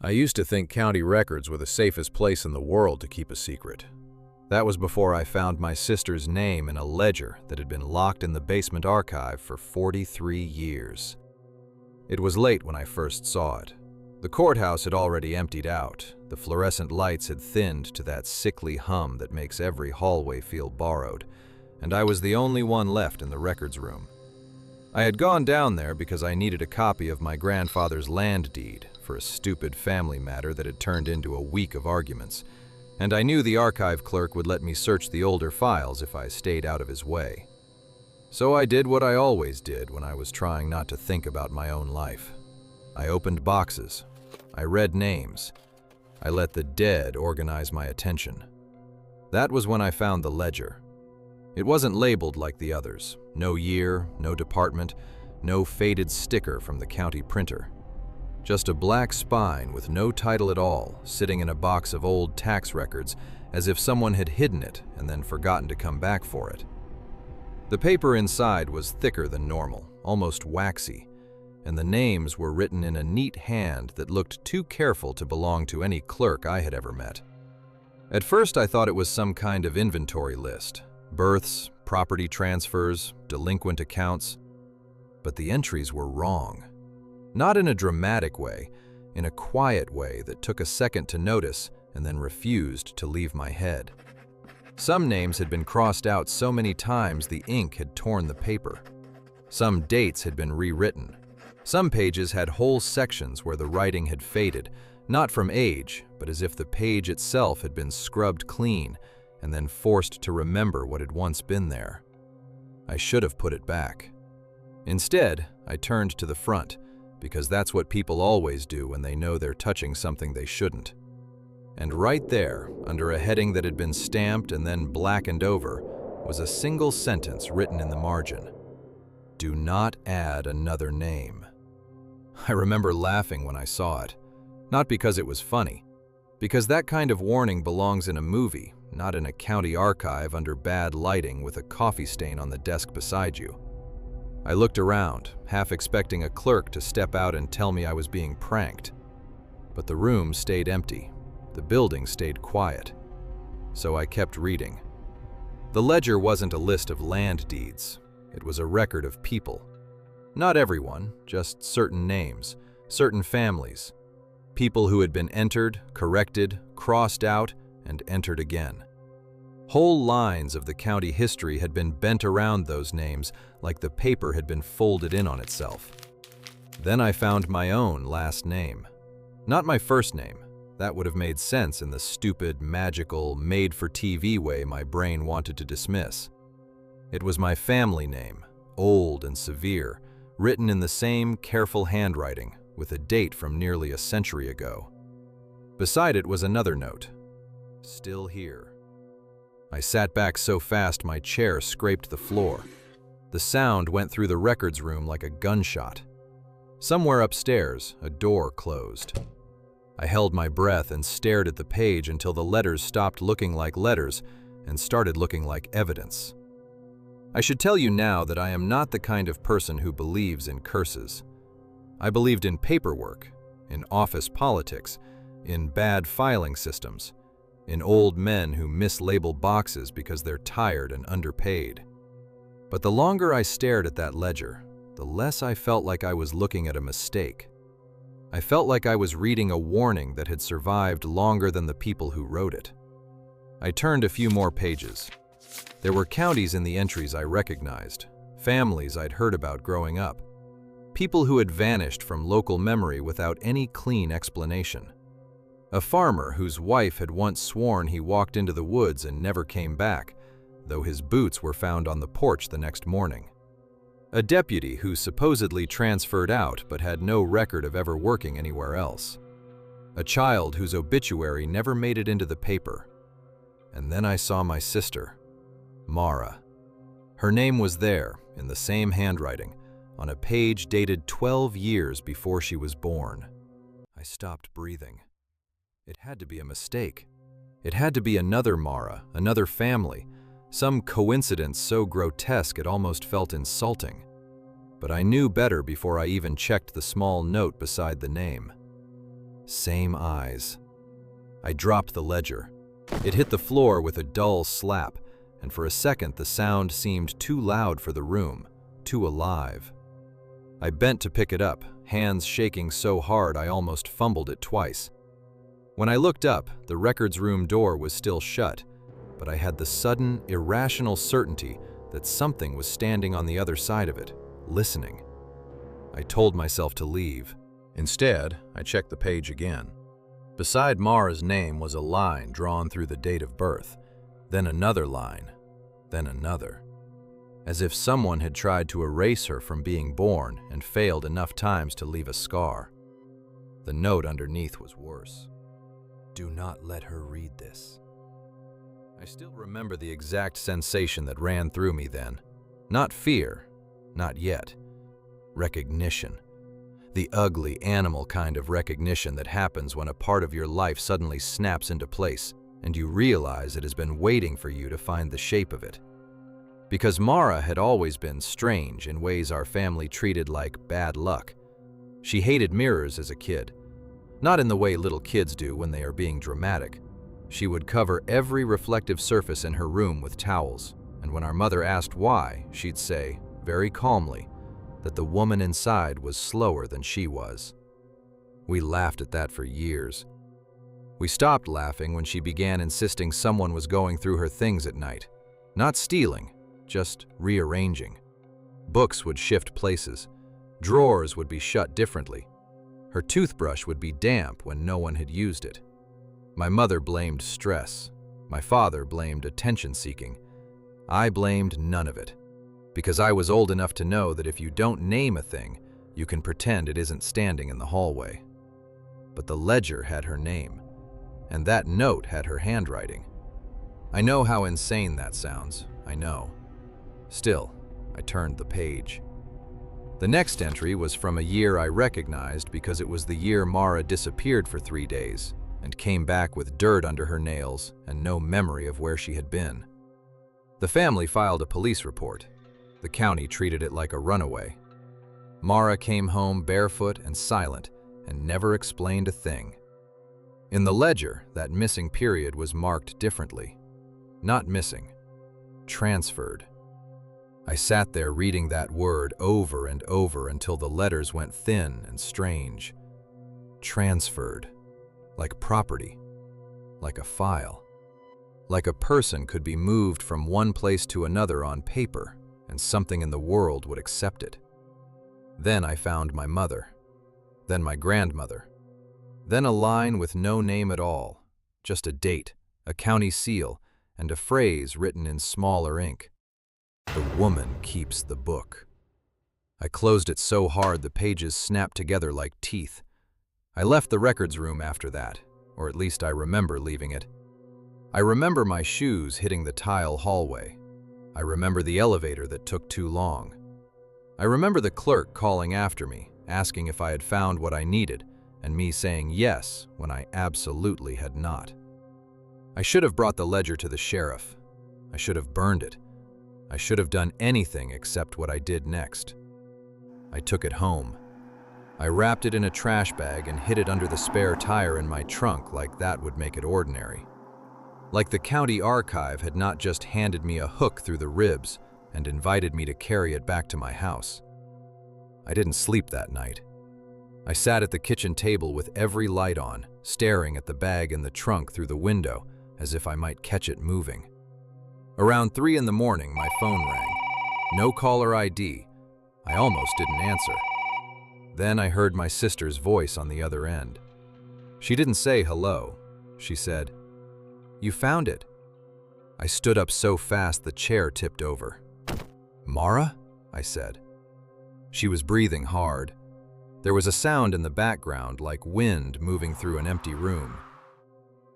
I used to think county records were the safest place in the world to keep a secret. That was before I found my sister's name in a ledger that had been locked in the basement archive for 43 years. It was late when I first saw it. The courthouse had already emptied out. The fluorescent lights had thinned to that sickly hum that makes every hallway feel borrowed, and I was the only one left in the records room. I had gone down there because I needed a copy of my grandfather's land deed for a stupid family matter that had turned into a week of arguments, and I knew the archive clerk would let me search the older files if I stayed out of his way. So I did what I always did when I was trying not to think about my own life. I opened boxes. I read names. I let the dead organize my attention. That was when I found the ledger. It wasn't labeled like the others. No year, no department, no faded sticker from the county printer. Just a black spine with no title at all, sitting in a box of old tax records as if someone had hidden it and then forgotten to come back for it. The paper inside was thicker than normal, almost waxy, and the names were written in a neat hand that looked too careful to belong to any clerk I had ever met. At first I thought it was some kind of inventory list, births, property transfers, delinquent accounts, but the entries were wrong. Not in a dramatic way, in a quiet way that took a second to notice and then refused to leave my head. Some names had been crossed out so many times the ink had torn the paper. Some dates had been rewritten. Some pages had whole sections where the writing had faded, not from age, but as if the page itself had been scrubbed clean and then forced to remember what had once been there. I should have put it back. Instead, I turned to the front, because that's what people always do when they know they're touching something they shouldn't. And right there, under a heading that had been stamped and then blackened over, was a single sentence written in the margin. Do not add another name. I remember laughing when I saw it, not because it was funny, because that kind of warning belongs in a movie, not in a county archive under bad lighting with a coffee stain on the desk beside you. I looked around, half expecting a clerk to step out and tell me I was being pranked. But the room stayed empty. The building stayed quiet. So I kept reading. The ledger wasn't a list of land deeds. It was a record of people. Not everyone, just certain names, certain families. People who had been entered, corrected, crossed out, and entered again. Whole lines of the county history had been bent around those names like the paper had been folded in on itself. Then I found my own last name. Not my first name. That would have made sense in the stupid, magical, made-for-TV way my brain wanted to dismiss. It was my family name, old and severe, written in the same careful handwriting, with a date from nearly a century ago. Beside it was another note. Still here. I sat back so fast my chair scraped the floor. The sound went through the records room like a gunshot. Somewhere upstairs, a door closed. I held my breath and stared at the page until the letters stopped looking like letters and started looking like evidence. I should tell you now that I am not the kind of person who believes in curses. I believed in paperwork, in office politics, in bad filing systems, in old men who mislabel boxes because they're tired and underpaid. But the longer I stared at that ledger, the less I felt like I was looking at a mistake. I felt like I was reading a warning that had survived longer than the people who wrote it. I turned a few more pages. There were counties in the entries I recognized, families I'd heard about growing up, people who had vanished from local memory without any clean explanation. A farmer whose wife had once sworn he walked into the woods and never came back, though his boots were found on the porch the next morning. A deputy who supposedly transferred out but had no record of ever working anywhere else. A child whose obituary never made it into the paper. And then I saw my sister, Mara. Her name was there, in the same handwriting, on a page dated 12 years before she was born. I stopped breathing. It had to be a mistake. It had to be another Mara, another family, some coincidence so grotesque it almost felt insulting. But I knew better before I even checked the small note beside the name. Same eyes. I dropped the ledger. It hit the floor with a dull slap, and for a second the sound seemed too loud for the room, too alive. I bent to pick it up, hands shaking so hard I almost fumbled it twice. When I looked up, the records room door was still shut, but I had the sudden, irrational certainty that something was standing on the other side of it, listening. I told myself to leave. Instead, I checked the page again. Beside Mara's name was a line drawn through the date of birth, then another line, then another. As if someone had tried to erase her from being born and failed enough times to leave a scar. The note underneath was worse. Do not let her read this. I still remember the exact sensation that ran through me then. Not fear, not yet. Recognition. The ugly, animal kind of recognition that happens when a part of your life suddenly snaps into place and you realize it has been waiting for you to find the shape of it. Because Mara had always been strange in ways our family treated like bad luck. She hated mirrors as a kid. Not in the way little kids do when they are being dramatic. She would cover every reflective surface in her room with towels, and when our mother asked why, she'd say, very calmly, that the woman inside was slower than she was. We laughed at that for years. We stopped laughing when she began insisting someone was going through her things at night. Not stealing, just rearranging. Books would shift places. Drawers would be shut differently. Her toothbrush would be damp when no one had used it. My mother blamed stress. My father blamed attention-seeking. I blamed none of it, because I was old enough to know that if you don't name a thing, you can pretend it isn't standing in the hallway. But the ledger had her name, and that note had her handwriting. I know how insane that sounds, I know. Still, I turned the page. The next entry was from a year I recognized because it was the year Mara disappeared for 3 days and came back with dirt under her nails and no memory of where she had been. The family filed a police report. The county treated it like a runaway. Mara came home barefoot and silent and never explained a thing. In the ledger, that missing period was marked differently. Not missing, transferred. I sat there reading that word over and over until the letters went thin and strange. Transferred. Like property. Like a file. Like a person could be moved from one place to another on paper, and something in the world would accept it. Then I found my mother. Then my grandmother. Then a line with no name at all. Just a date, a county seal, and a phrase written in smaller ink. The woman keeps the book. I closed it so hard the pages snapped together like teeth. I left the records room after that, or at least I remember leaving it. I remember my shoes hitting the tile hallway. I remember the elevator that took too long. I remember the clerk calling after me, asking if I had found what I needed, and me saying yes when I absolutely had not. I should have brought the ledger to the sheriff. I should have burned it. I should have done anything except what I did next. I took it home. I wrapped it in a trash bag and hid it under the spare tire in my trunk like that would make it ordinary. Like the county archive had not just handed me a hook through the ribs and invited me to carry it back to my house. I didn't sleep that night. I sat at the kitchen table with every light on, staring at the bag in the trunk through the window as if I might catch it moving. Around 3 in the morning, my phone rang. No caller ID. I almost didn't answer. Then I heard my sister's voice on the other end. She didn't say hello. She said, "You found it." I stood up so fast the chair tipped over. "Mara?" I said. She was breathing hard. There was a sound in the background like wind moving through an empty room.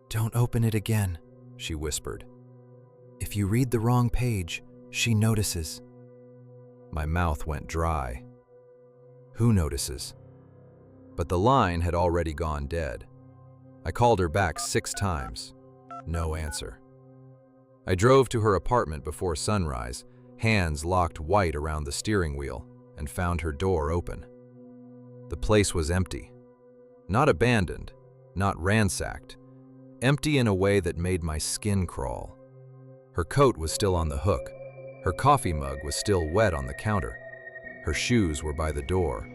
"Don't open it again," she whispered. "If you read the wrong page, she notices." My mouth went dry. Who notices? But the line had already gone dead. I called her back 6 times. No answer. I drove to her apartment before sunrise, hands locked white around the steering wheel, and found her door open. The place was empty. Not abandoned, not ransacked. Empty in a way that made my skin crawl. Her coat was still on the hook. Her coffee mug was still wet on the counter. Her shoes were by the door.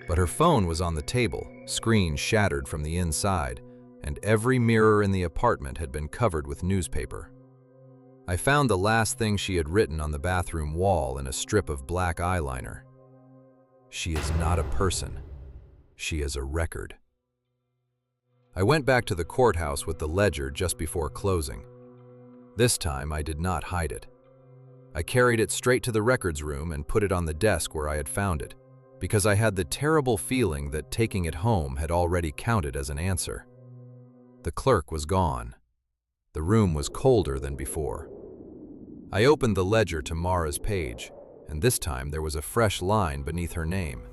But her phone was on the table, screen shattered from the inside, and every mirror in the apartment had been covered with newspaper. I found the last thing she had written on the bathroom wall in a strip of black eyeliner. She is not a person. She is a record. I went back to the courthouse with the ledger just before closing. This time I did not hide it. I carried it straight to the records room and put it on the desk where I had found it, because I had the terrible feeling that taking it home had already counted as an answer. The clerk was gone. The room was colder than before. I opened the ledger to Mara's page, and this time there was a fresh line beneath her name.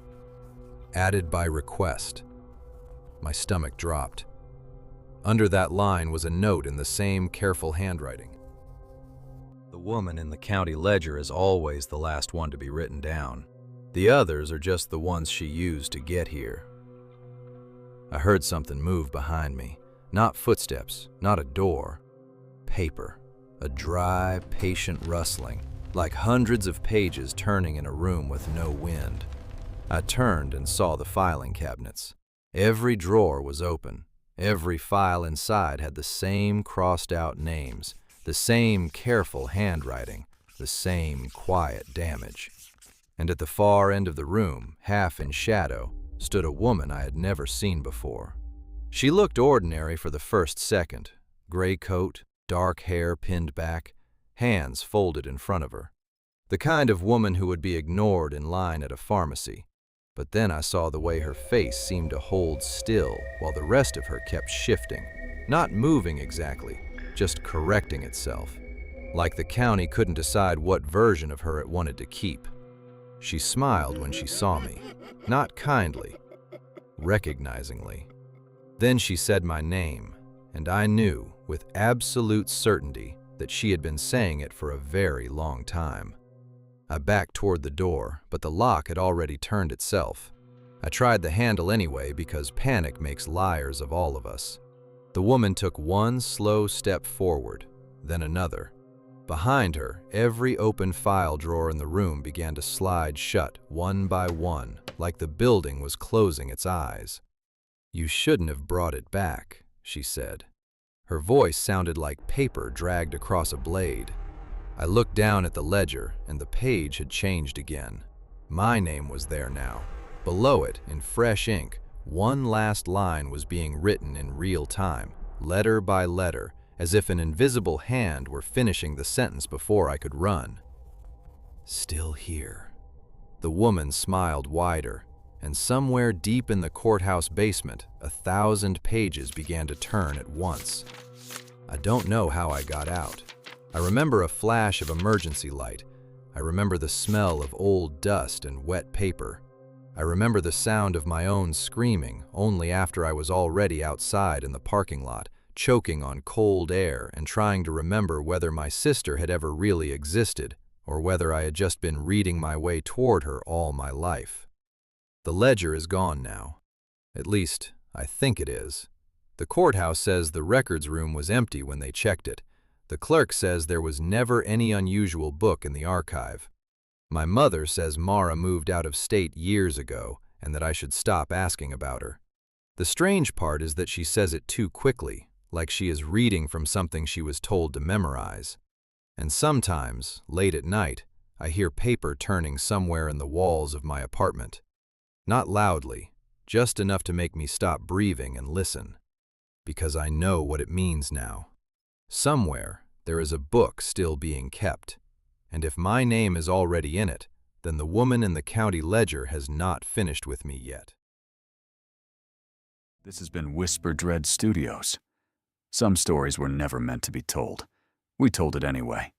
Added by request. My stomach dropped. Under that line was a note in the same careful handwriting. The woman in the county ledger is always the last one to be written down. The others are just the ones she used to get here. I heard something move behind me. Not footsteps, not a door. Paper. A dry, patient rustling, like hundreds of pages turning in a room with no wind. I turned and saw the filing cabinets. Every drawer was open. Every file inside had the same crossed-out names, the same careful handwriting, the same quiet damage. And at the far end of the room, half in shadow, stood a woman I had never seen before. She looked ordinary for the first second. Gray coat, dark hair pinned back, hands folded in front of her. The kind of woman who would be ignored in line at a pharmacy. But then I saw the way her face seemed to hold still while the rest of her kept shifting, not moving exactly, just correcting itself, like the county couldn't decide what version of her it wanted to keep. She smiled when she saw me, not kindly, recognizingly. Then she said my name, and I knew with absolute certainty that she had been saying it for a very long time. I backed toward the door, but the lock had already turned itself. I tried the handle anyway because panic makes liars of all of us. The woman took one slow step forward, then another. Behind her, every open file drawer in the room began to slide shut one by one, like the building was closing its eyes. "You shouldn't have brought it back," she said. Her voice sounded like paper dragged across a blade. I looked down at the ledger, and the page had changed again. My name was there now. Below it, in fresh ink, one last line was being written in real time, letter by letter, as if an invisible hand were finishing the sentence before I could run. Still here. The woman smiled wider, and somewhere deep in the courthouse basement, 1,000 pages began to turn at once. I don't know how I got out. I remember a flash of emergency light. I remember the smell of old dust and wet paper. I remember the sound of my own screaming only after I was already outside in the parking lot, choking on cold air and trying to remember whether my sister had ever really existed or whether I had just been reading my way toward her all my life. The ledger is gone now. At least, I think it is. The courthouse says the records room was empty when they checked it. The clerk says there was never any unusual book in the archive. My mother says Mara moved out of state years ago and that I should stop asking about her. The strange part is that she says it too quickly, like she is reading from something she was told to memorize. And sometimes, late at night, I hear paper turning somewhere in the walls of my apartment. Not loudly, just enough to make me stop breathing and listen. Because I know what it means now. Somewhere, there is a book still being kept. And if my name is already in it, then the woman in the county ledger has not finished with me yet. This has been Whisper Dread Studios. Some stories were never meant to be told. We told it anyway.